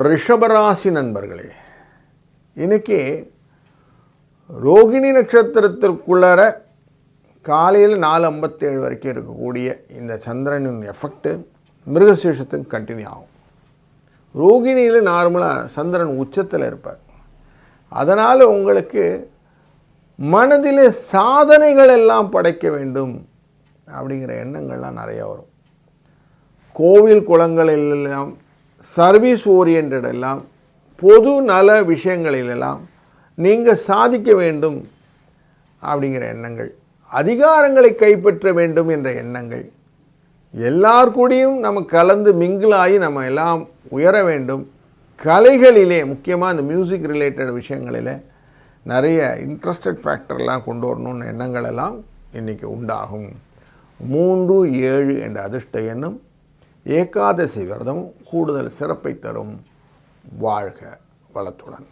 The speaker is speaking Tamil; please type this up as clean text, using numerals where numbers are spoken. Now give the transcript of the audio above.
ரிஷபராசி நண்பர்களே, இன்னைக்கு ரோகிணி நட்சத்திரத்திற்குள்ளார காலையில் 4:57 வரைக்கும் இருக்கக்கூடிய இந்த சந்திரனின் எஃபெக்ட் மிருகசீஷத்துக்கு கண்டினியூ ஆகும். ரோகிணியில் நார்மலாக சந்திரன் உச்சத்தில் இருப்பார். அதனால் உங்களுக்கு மனதில் சாதனைகள் எல்லாம் படைக்க வேண்டும் அப்படிங்கிற எண்ணங்கள்லாம் நிறையா வரும். கோவில் குளங்களிலெல்லாம், சர்வீஸ் ஓரியன்ட் எல்லாம், பொது நல விஷயங்களிலெல்லாம் நீங்கள் சாதிக்க வேண்டும் அப்படிங்கிற எண்ணங்கள், அதிகாரங்களை கைப்பற்ற வேண்டும் என்ற எண்ணங்கள், எல்லார் கூடயும் நம்ம கலந்து மிங்கிளாகி நம்ம எல்லாம் உயர வேண்டும், கலைகளிலே முக்கியமாக இந்த மியூசிக் ரிலேட்டட் விஷயங்களில் நிறைய இன்ட்ரெஸ்டட் ஃபேக்டர்லாம் கொண்டு வரணும்னு எண்ணங்கள் எல்லாம் இன்றைக்கி உண்டாகும். 3-7 என்ற அதிர்ஷ்ட எண்ணும் ஏகாதசி விரதம் கூடுதல் சிறப்பை தரும். வாழ்க வளத்துடன்.